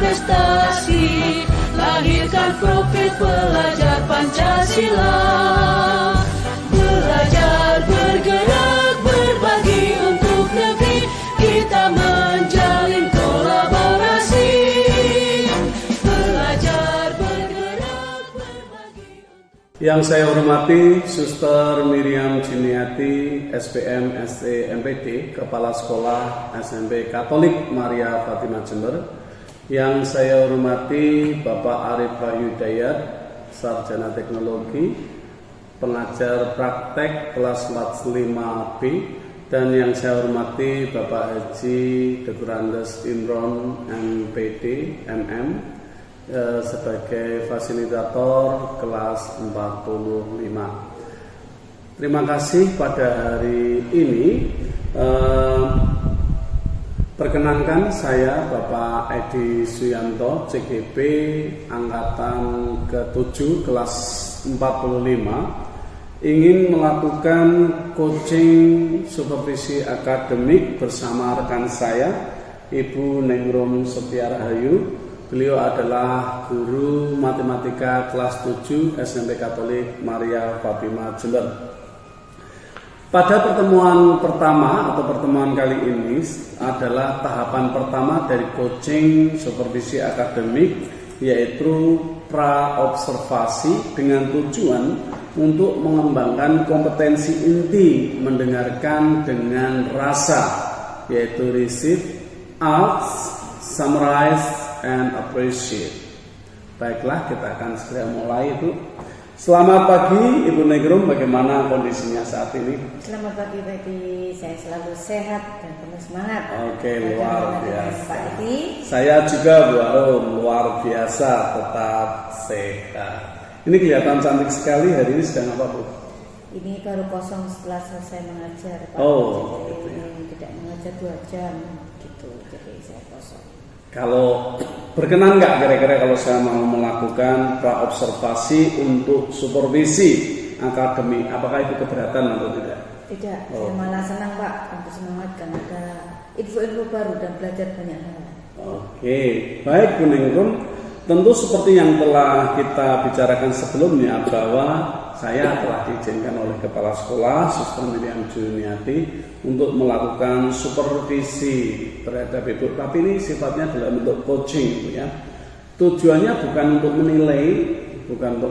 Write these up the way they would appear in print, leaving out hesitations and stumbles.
prestasi, lahirkan profil pelajar Pancasila. Belajar, bergerak, berbagi untuk negeri, kita menjalin kolaborasi. Belajar, bergerak, berbagi. Yang saya hormati Suster Miriam Jiniati, SPM SE MPD, Kepala Sekolah SMP Katolik Maria Fatimah Jember. Yang saya hormati Bapak Arif Wahyudayat, Sarjana Teknologi, pengajar praktek kelas 45B. Dan yang saya hormati Bapak Haji Dr. Andes Imron MPD MM sebagai fasilitator kelas 45. Terima kasih pada hari ini. Perkenankan saya Bapak Edi Suyanto, CGP Angkatan ke-7 kelas 45, ingin melakukan coaching supervisi akademik bersama rekan saya, Ibu Nengrum Setia Rahayu. Beliau adalah guru matematika kelas 7 SMP Katolik Maria Fatimah Jember. Pada pertemuan pertama atau pertemuan kali ini adalah tahapan pertama dari coaching supervisi akademik, yaitu pra-observasi dengan tujuan untuk mengembangkan kompetensi inti mendengarkan dengan rasa, yaitu receive, ask, summarize, and appreciate. Baiklah, kita akan segera mulai, Bu. Selamat pagi Ibu Negrum, bagaimana kondisinya saat ini? Selamat pagi Pak Edi, saya selalu sehat dan penuh semangat. Oke, luar biasa. Pak Edi. Saya juga Bu Arum, luar biasa, tetap sehat. Ini kelihatan cantik sekali, hari ini sedang apa Bu? Ini baru kosong setelah selesai mengajar Pak. Oh, jadi gitu ya. tidak mengajar 2 jam gitu, jadi saya kosong. Kalau berkenan nggak kira-kira kalau saya mau melakukan pra-observasi untuk supervisi akademik, apakah itu keberatan atau tidak? Tidak, saya malah senang Pak, untuk semangat karena ada info-info baru dan belajar banyak hal. Oke, baik Bu Nengrum. Tentu seperti yang telah kita bicarakan sebelumnya bahwa saya telah diizinkan oleh Kepala Sekolah Suster Miriam Juniati untuk melakukan supervisi terhadap Ibu. Tapi ini sifatnya dalam bentuk coaching, ya. Tujuannya bukan untuk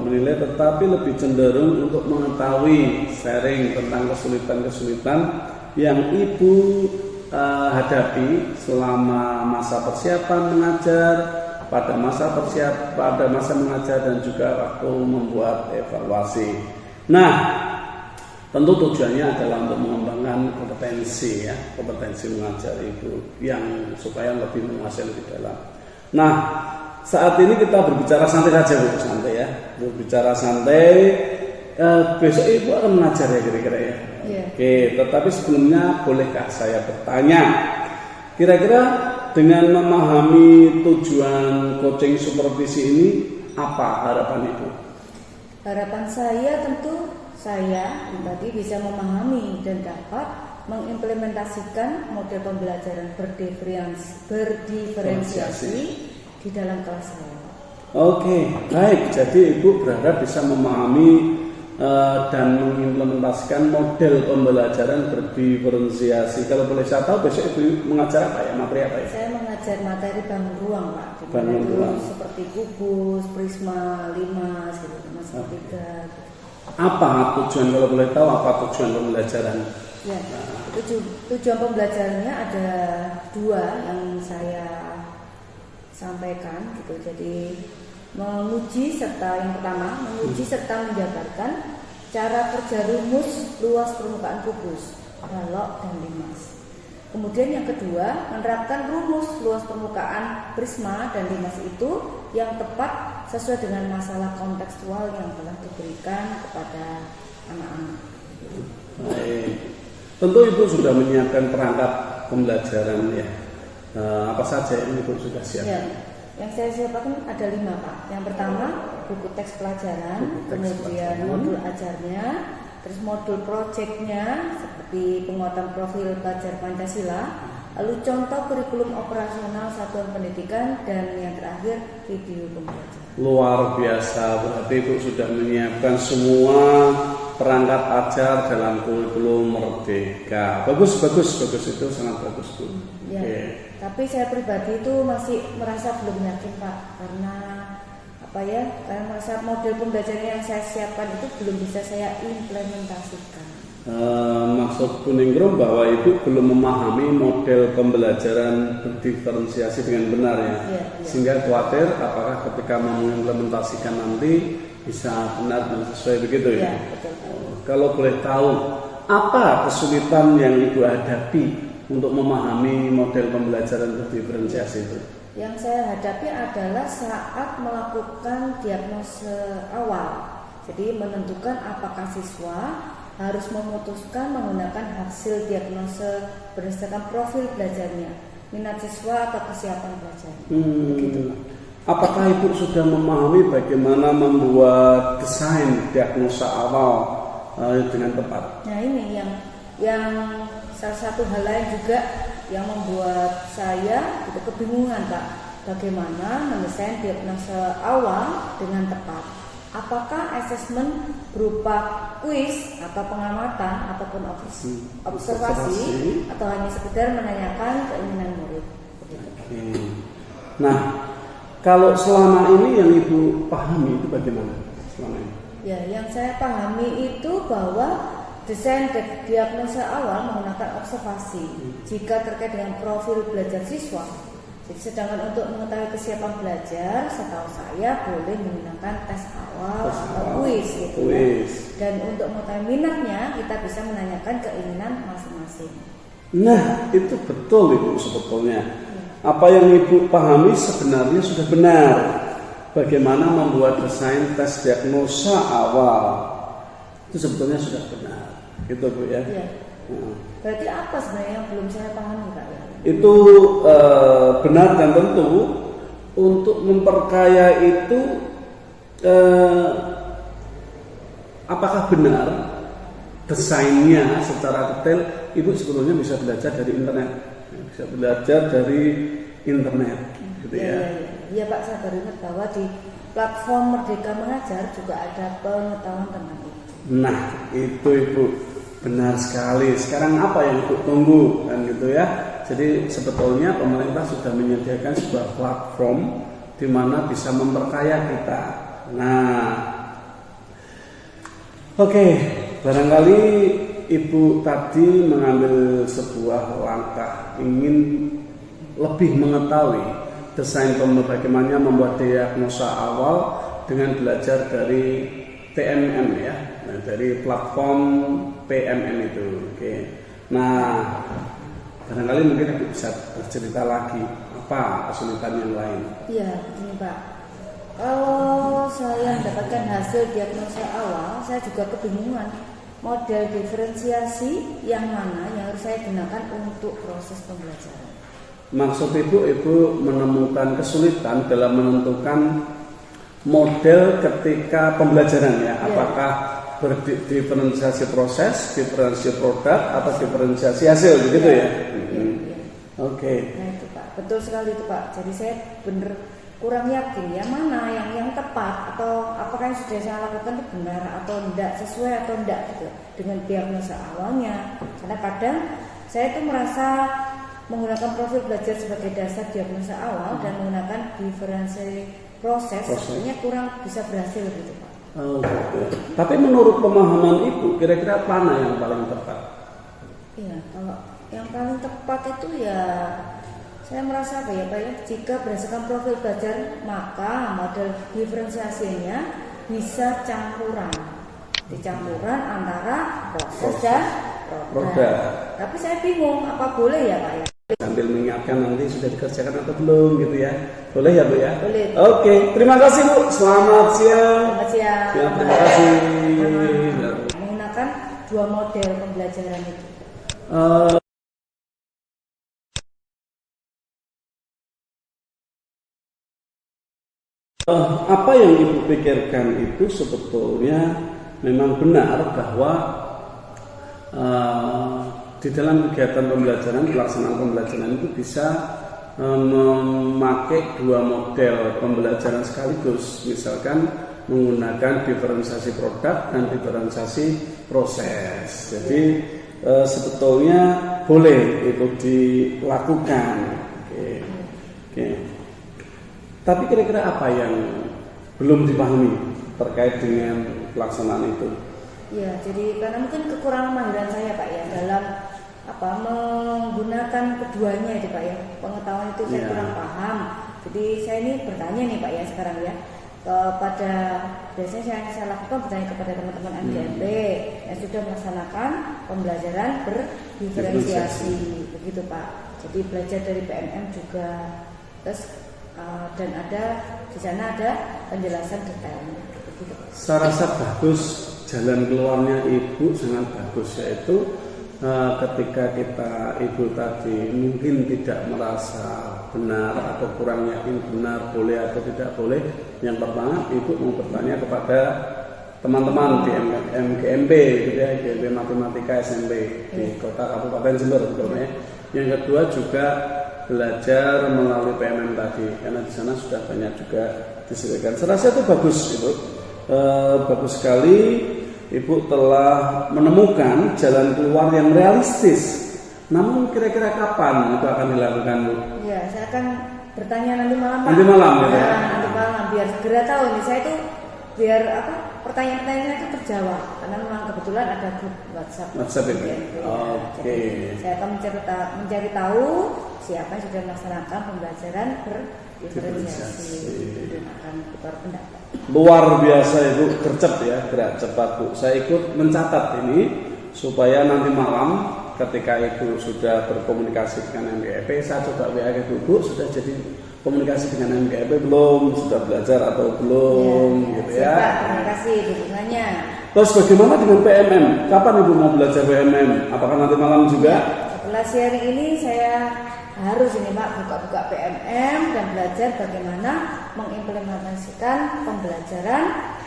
menilai, tetapi lebih cenderung untuk mengetahui, sharing tentang kesulitan-kesulitan yang Ibu hadapi selama masa persiapan mengajar, pada masa mengajar dan juga waktu membuat evaluasi. Nah, tentu tujuannya adalah untuk mengembangkan kompetensi mengajar Ibu yang supaya lebih menguasai lebih dalam. Nah, saat ini kita berbicara santai saja Bu, santai ya. Berbicara santai. Besok Ibu akan mengajar ya kira-kira ya. Yeah. Oke, tetapi sebelumnya bolehkah saya bertanya? Kira-kira dengan memahami tujuan coaching supervisi ini, apa harapan Ibu? Harapan saya tentu saya tadi bisa memahami dan dapat mengimplementasikan model pembelajaran berdiferensiasi di dalam kelas saya. Oke, baik. Jadi Ibu berharap bisa memahami dan mengimplementasikan model pembelajaran berdiferensiasi. Kalau boleh saya tahu, besok Ibu mengajar apa ya? Materi apa ya? Saya mengajar materi bangun ruang, Pak. Bangun ruang. Seperti kubus, prisma, limas, gitu, matematika. Gitu. Apa tujuan, kalau boleh tahu, apa tujuan pembelajaran? Ya, tujuan pembelajarannya ada 2 yang saya sampaikan, gitu. Jadi menguji serta menjabarkan cara kerja rumus luas permukaan kubus, balok dan limas. Kemudian yang kedua, menerapkan rumus luas permukaan prisma dan limas itu yang tepat sesuai dengan masalah kontekstual yang telah diberikan kepada anak-anak. Baik. Tentu Ibu sudah menyiapkan perangkat pembelajaran ya. Apa saja yang Ibu sudah siapkan? Ya. Yang saya siapkan ada 5 Pak. Yang pertama buku teks pelajaran, kemudian modul ajarnya, terus modul proyeknya seperti penguatan profil pelajar Pancasila, lalu contoh kurikulum operasional satuan pendidikan, dan yang terakhir video pembelajaran. Luar biasa, berarti Ibu sudah menyiapkan semua perangkat ajar dalam kurikulum Merdeka. Bagus itu sangat bagus Bu. Ya, tapi saya pribadi itu masih merasa belum yakin Pak, karena karena merasa model pembelajaran yang saya siapkan itu belum bisa saya implementasikan. Maksud Bu Ningrum bahwa Ibu belum memahami model pembelajaran berdiferensiasi dengan benar ya, sehingga khawatir apakah ketika mengimplementasikan nanti bisa benar dan sesuai begitu ya. Betul. Kalau boleh tahu, apa kesulitan yang Ibu hadapi untuk memahami model pembelajaran berdiferensiasi itu? Yang saya hadapi adalah saat melakukan diagnosa awal. Jadi menentukan apakah siswa harus memutuskan menggunakan hasil diagnosa berdasarkan profil belajarnya, minat siswa atau kesiapan belajarnya. Begitu. Apakah Ibu sudah memahami bagaimana membuat desain diagnosa awal dengan tepat? Nah ini yang salah satu hal lain juga yang membuat saya itu kebingungan Pak, bagaimana mendesain diagnosa awal dengan tepat. Apakah asesmen berupa kuis atau pengamatan ataupun observasi atau hanya sekedar menanyakan keinginan murid. Oke. Nah, kalau selama ini yang Ibu pahami itu bagaimana selama ini? Ya, yang saya pahami itu bahwa desain diagnosa awal menggunakan observasi jika terkait dengan profil belajar siswa. Jadi sedangkan untuk mengetahui kesiapan belajar, setahu saya boleh menggunakan tes awal atau kuis gitu ya. Dan untuk mengetahui minatnya, kita bisa menanyakan keinginan masing-masing. Nah, itu betul Ibu sebetulnya. Apa yang Ibu pahami sebenarnya sudah benar. Bagaimana membuat desain tes diagnosa awal itu sebetulnya sudah benar. Gitu Bu ya. Iya. Berarti apa sebenarnya yang belum saya pahami Pak ya? Itu benar dan tentu untuk memperkaya itu apakah benar desainnya secara detail Ibu sebetulnya bisa belajar dari internet, gitu ya. Iya Pak, saya baru ingat bahwa di platform Merdeka Mengajar juga ada pengetahuan tentang itu. Nah itu Ibu benar sekali. Sekarang apa yang Ibu tunggu kan gitu ya. Jadi sebetulnya pemerintah sudah menyediakan sebuah platform di mana bisa memperkaya kita. Nah, oke, barangkali Ibu tadi mengambil sebuah langkah ingin lebih mengetahui desain bagaimana membuat diagnosa awal dengan belajar dari TMM ya, dari platform PMM itu. Oke. Nah, barangkali mungkin Ibu bisa bercerita lagi apa kesulitan yang lain. Iya, begini Pak. Kalau saya mendapatkan hasil diagnosa awal, saya juga kebingungan model diferensiasi yang mana yang harus saya gunakan untuk proses pembelajaran. Maksud Ibu menemukan kesulitan dalam menentukan model ketika pembelajaran ya, apakah berdiferensiasi proses, diferensiasi produk, atau diferensiasi hasil begitu ya? Oke. Nah itu Pak, betul sekali itu Pak. Jadi saya benar kurang yakin ya mana yang tepat atau apakah yang sudah saya lakukan itu benar atau tidak, sesuai atau tidak gitu dengan diagnosa awalnya. Karena kadang saya itu merasa menggunakan profil belajar sebagai dasar diagnosa awal dan menggunakan diferensiasi proses sebenarnya kurang bisa berhasil gitu Pak. Oh, gitu. Tapi menurut pemahaman Ibu kira-kira mana yang paling tepat? Iya, kalau yang paling tepat itu ya saya merasa apa ya Pak ya, jika berdasarkan profil belajar maka model diferensiasinya bisa dicampuran antara proses dan produk. Tapi saya bingung apa boleh ya Pak ya? Sambil mengingatkan nanti sudah dikerjakan atau belum gitu ya. Boleh ya Bu ya? Boleh. Oke, terima kasih Bu. Selamat siang. Selamat siang. Ya, terima kasih. Menggunakan dua model pembelajaran itu. Apa yang Ibu pikirkan itu sebetulnya memang benar bahwa di dalam kegiatan pembelajaran, pelaksanaan pembelajaran itu bisa memakai dua model pembelajaran sekaligus, misalkan menggunakan diferensiasi produk dan diferensiasi proses. Jadi sebetulnya boleh itu dilakukan. Oke. Tapi kira-kira apa yang belum dipahami terkait dengan pelaksanaan itu? Ya, jadi karena mungkin kekurangan mahiran saya Pak ya dalam menggunakan keduanya itu Pak ya. Pengetahuan itu saya kurang paham. Jadi saya ini bertanya nih Pak ya sekarang ya, kepada biasanya saya lakukan bertanya kepada teman-teman MGMP yang sudah melaksanakan pembelajaran berdiferensiasi begitu Pak. Jadi belajar dari PMM juga, terus dan ada di sana ada penjelasan detailnya begitu. Saya rasa bagus, jalan keluarnya Ibu sangat bagus, yaitu ketika ibu tadi mungkin tidak merasa benar atau kurang yakin benar boleh atau tidak boleh, yang pertama ibu mau bertanya kepada teman-teman di MGMP gitu ya, MGMP Matematika SMP di kota Kabupaten Jember ya. Yang kedua juga belajar melalui PMM tadi, karena di sana sudah banyak juga disediakan. Saya rasa itu bagus Ibu, bagus sekali. Ibu telah menemukan jalan keluar yang realistis. Namun kira-kira kapan itu akan dilakukan, Bu? Ya, saya akan bertanya nanti malam. Nanti malam ya? Nanti malam biar segera tahu nih. Saya itu biar pertanyaan-pertanyaan itu terjawab. Karena memang kebetulan ada grup WhatsApp itu. Oke. Saya akan mencari tahu siapa yang sudah melaksanakan pembelajaran berdiferensiasi dan akan tukar pendapat. Luar biasa Ibu, gercep ya, gerak cepat Bu. Saya ikut mencatat ini supaya nanti malam ketika Ibu sudah berkomunikasi dengan MGEP, saya coba WA ke Bu, sudah jadi komunikasi dengan MGEP belum, sudah belajar atau belum gitu ya. Terima kasih dukungannya. Terus bagaimana dengan PMM? Kapan Ibu mau belajar PMM? Apakah nanti malam juga? Setelah sharing ini saya harus ini Pak buka-buka PMM dan belajar bagaimana mengimplementasikan pembelajaran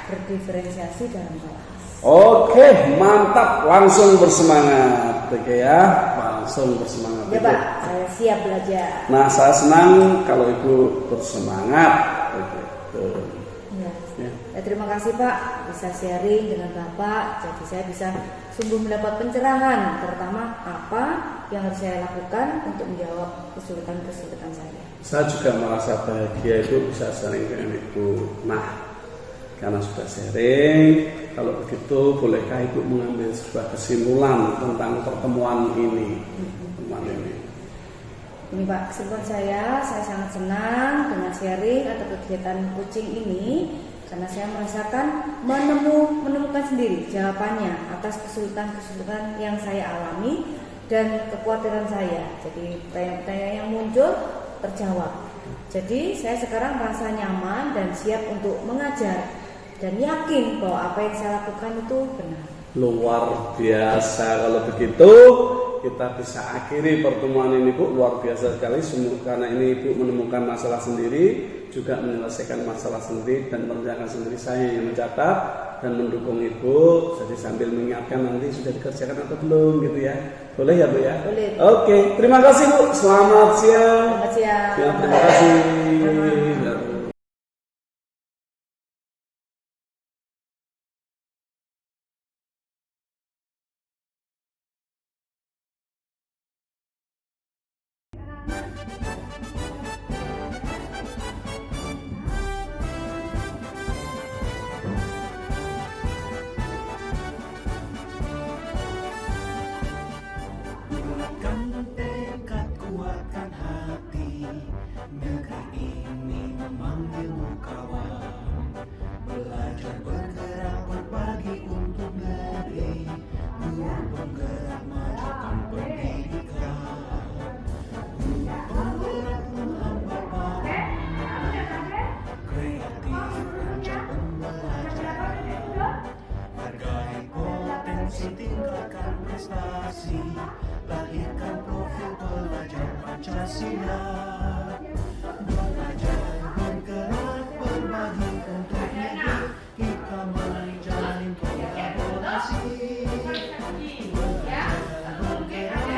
berdiferensiasi dalam kelas. Oke, mantap, langsung bersemangat, oke ya, langsung bersemangat. Ya Pak, saya siap belajar. Nah, saya senang kalau Ibu bersemangat. Ya, terima kasih Pak, bisa sharing dengan Bapak, jadi saya bisa sungguh mendapat pencerahan, terutama apa yang harus saya lakukan untuk menjawab kesulitan-kesulitan saya. Saya juga merasa bahagia Ibu bisa sharing dengan Ibu. Nah, karena sudah sharing, kalau begitu bolehkah Ibu mengambil sebuah kesimpulan tentang pertemuan ini? Ini Pak, kesimpulan saya sangat senang dengan sharing atau kegiatan coaching ini karena saya merasakan menemukan sendiri jawabannya atas kesulitan-kesulitan yang saya alami dan kekhawatiran saya. Jadi pertanyaan-pertanyaan yang muncul terjawab. Jadi saya sekarang merasa nyaman dan siap untuk mengajar dan yakin bahwa apa yang saya lakukan itu benar. Luar biasa kalau begitu. Kita bisa akhiri pertemuan ini Bu, luar biasa sekali karena ini Ibu menemukan masalah sendiri, juga menyelesaikan masalah sendiri dan mengerjakan sendiri. Saya yang mencatat dan mendukung Ibu, jadi sambil mengingatkan nanti sudah dikerjakan atau belum gitu ya. Boleh ya Bu ya? Boleh. Oke, terima kasih Bu, selamat siang. Selamat siang. Ya, terima kasih. Belajar bergerak berbagi untuk negeri, guru penggerak majukan pendidikan, guru penggerak menghambakan kreatif rancang pembelajaran, hargai potensi tingkatkan prestasi, lahirkan profil pelajar Pancasila. Belajar bergerak berbagi untuk negeri, kita menjalin kolaborasi. Belajar bergerak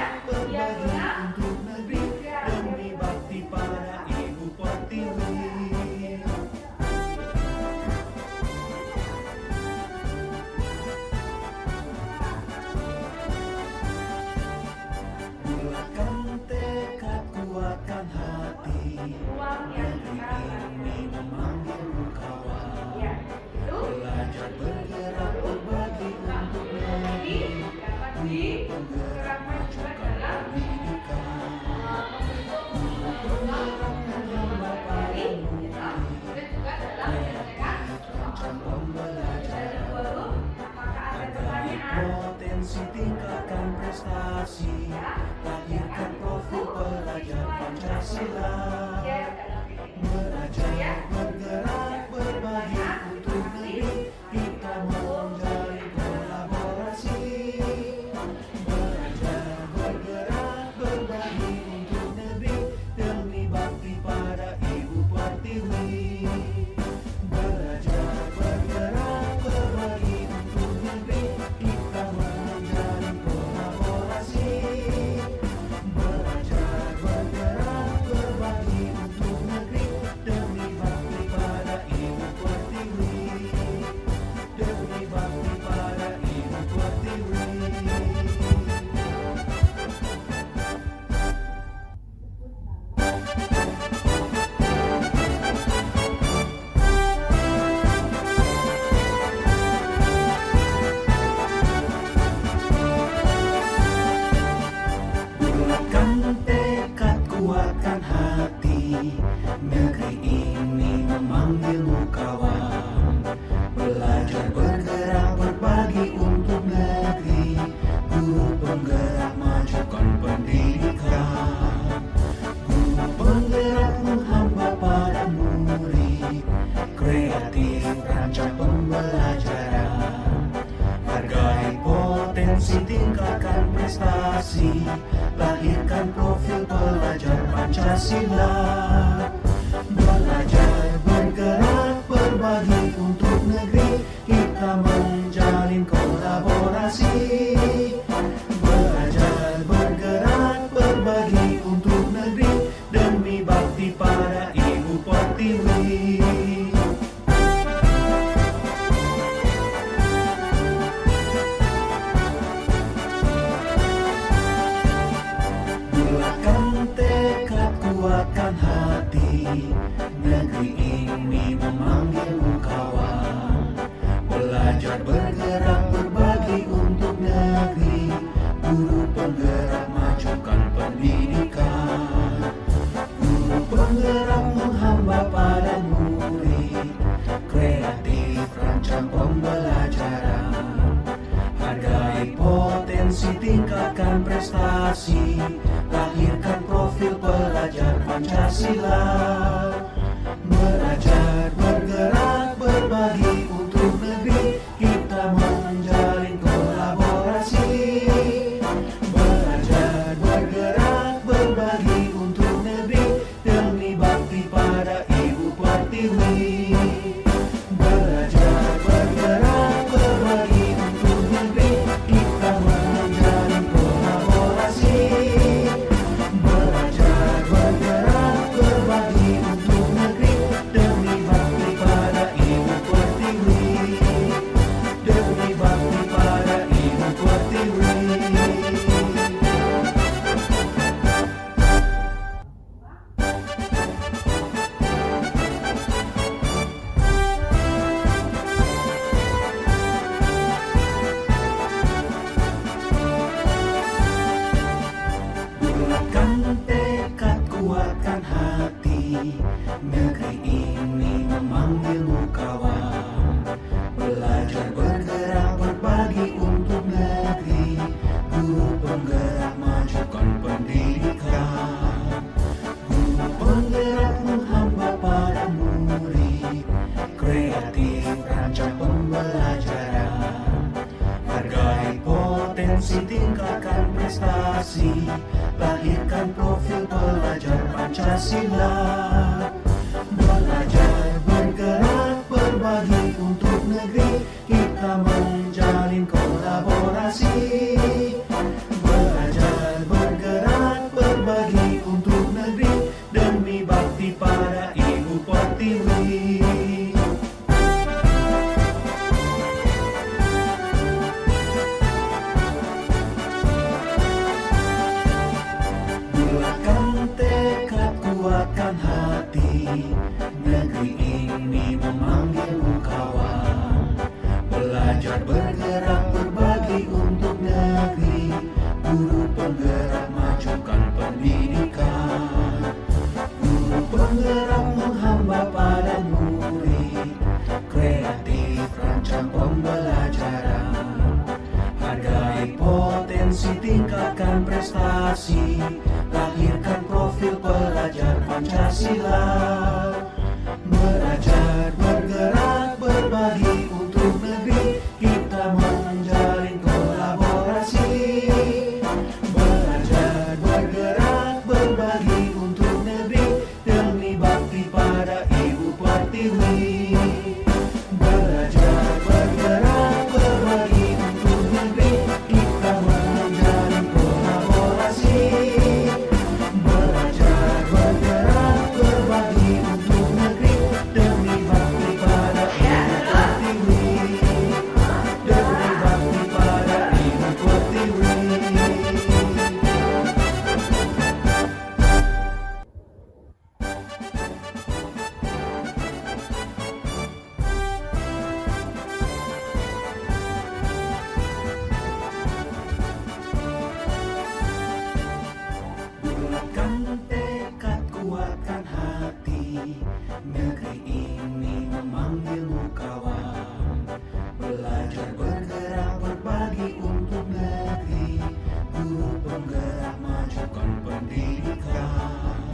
prestasi, lahirkan profil pelajar Pancasila. Belajar, bergerak, berbagi untuk negeri, kita menjalin kolaborasi. Belajar, bergerak, berbagi untuk negeri, demi bakti pada Ibu Pertiwi. Bulatkan tekad, kuatkan hati, negeri ini memanggilmu kawan. Belajar, bergerak, berbagi untuk negeri, guru penggerak majukan pendidikan. Guru penggerak menghamba pada murid, kreatif rancang pembelajaran. Hargai potensi, tingkatkan prestasi, lahirkan profil pelajar Pancasila. Belajar, bergerak, berbagi untuk negeri, kita menjalin kolaborasi. Belajar, bergerak, berbagi untuk negeri, demi bakti pada Ibu Pertiwi. Belajar, bergerak, berbagi untuk negeri, kita menjalin kolaborasi. Belajar, bergerak, berbagi untuk negeri, demi bakti pada Ibu Pertiwi. Demi bakti pada Ibu Pertiwi. Bulatkan tekad, kuatkan hati, negeri ini memanggilmu kawan. Belajar, bergerak, berbagi untuk negeri, guru penggerak majukan pendidikan. Guru penggerak menghamba pada murid, kreatif rancang pembelajaran. Hargai potensi, tingkatkan prestasi, lahirkan profil pelajar Pancasila. Belajar, bergerak, berbagi untuk negeri, kita menjalin kolaborasi. Belajar, bergerak, berbagi untuk negeri, demi bakti pada Ibu Pertiwi. Bulatkan tekad, kuatkan hati, negeri ini memanggilmu kawan. Belajar, bergerak, berbagi untuk negeri, guru penggerak majukan pendidikan. Guru penggerak menghamba pada murid, kreatif rancang pembelajaran. Hargai potensi, tingkatkan prestasi, lahirkan profil pelajar Pancasila. Belajar, bergerak, berbagi untuk negeri, kita menjalin kolaborasi. Belajar, bergerak, berbagi untuk negeri, demi bakti pada Ibu Pertiwi. Belajar, bergerak, berbagi untuk negeri, kita menjalin kolaborasi. Belajar, bergerak, berbagi untuk negeri, demi bakti pada Ibu Pertiwi. Demi bakti pada Ibu Pertiwi. Bulatkan tekad, kuatkan hati, negeri ini memanggilmu kawan. Belajar, bergerak, berbagi untuk negeri, guru penggerak majukan pendidikan.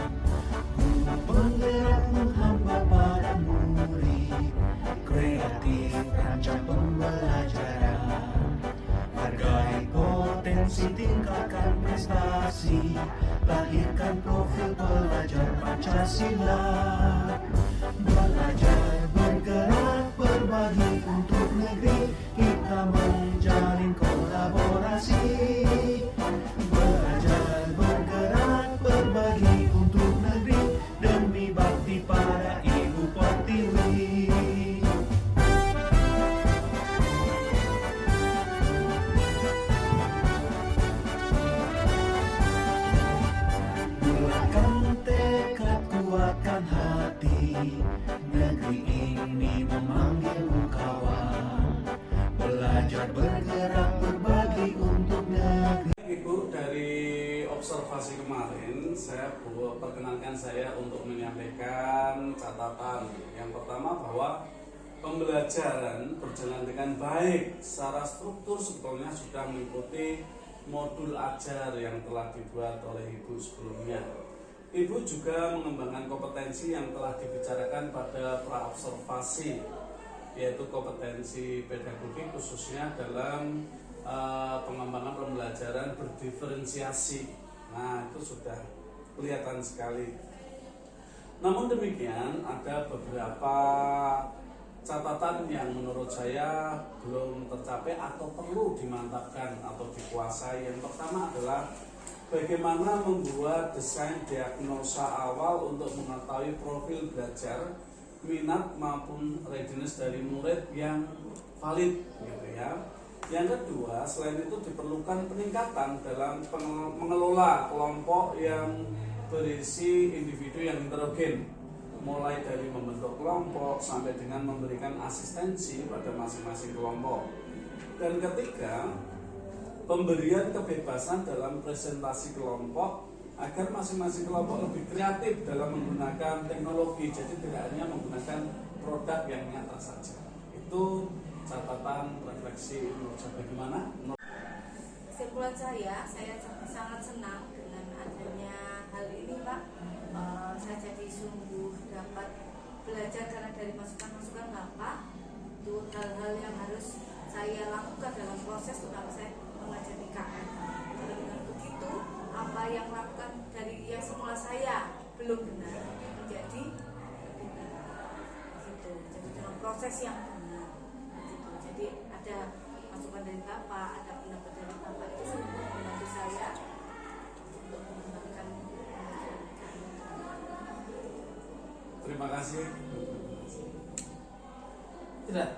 Guru penggerak menghamba pada murid, kreatif rancang pembelajaran. Hargai potensi, tingkatkan prestasi, berprestasi, lahirkan profil pelajar Pancasila. Belajar, bergerak, berbagi untuk negeri, kita menjalin kolaborasi. Belajar, bergerak, berbagi untuk negeri, demi bakti pada Ibu Pertiwi. Bulatkan tekad, kuatkan hati, negeri ini memanggilmu kawan. Belajar, bergerak, berbagi untuk negeri. Ibu, dari observasi kemarin saya perkenalkan saya untuk menyampaikan catatan. Yang pertama bahwa pembelajaran berjalan dengan baik. Secara struktur sebetulnya sudah mengikuti modul ajar yang telah dibuat oleh Ibu sebelumnya. Ibu juga mengembangkan kompetensi yang telah dibicarakan pada pra-observasi, yaitu kompetensi pedagogi khususnya dalam pengembangan pembelajaran berdiferensiasi. Nah, itu sudah kelihatan sekali. Namun demikian, ada beberapa catatan yang menurut saya belum tercapai atau perlu dimantapkan atau dikuasai. Yang pertama adalah bagaimana membuat desain diagnosa awal untuk mengetahui profil belajar, minat maupun readiness dari murid yang valid, gitu ya. Yang kedua, selain itu diperlukan peningkatan dalam mengelola kelompok yang berisi individu yang heterogen, mulai dari membentuk kelompok sampai dengan memberikan asistensi pada masing-masing kelompok. Dan ketiga, pemberian kebebasan dalam presentasi kelompok agar masing-masing kelompok lebih kreatif dalam menggunakan teknologi, jadi tidak hanya menggunakan produk yang nyata saja. Itu catatan refleksi menurut saya. Bagaimana? Kesimpulan saya sangat senang dengan adanya hal ini, Pak. Saya jadi sungguh dapat belajar karena dari masukan-masukan Bapak itu hal-hal yang harus saya lakukan dalam proses terutama saya mengajar IKN. Dengan begitu, apa yang lakukan dari yang semula saya belum benar menjadi benar. Gitu. Jadi dalam proses yang benar. Gitu. Jadi ada masukan dari Bapak, ada pendapat dari Bapak, itu sungguh membantu saya untuk mengembangkan. Terima kasih. Sudah.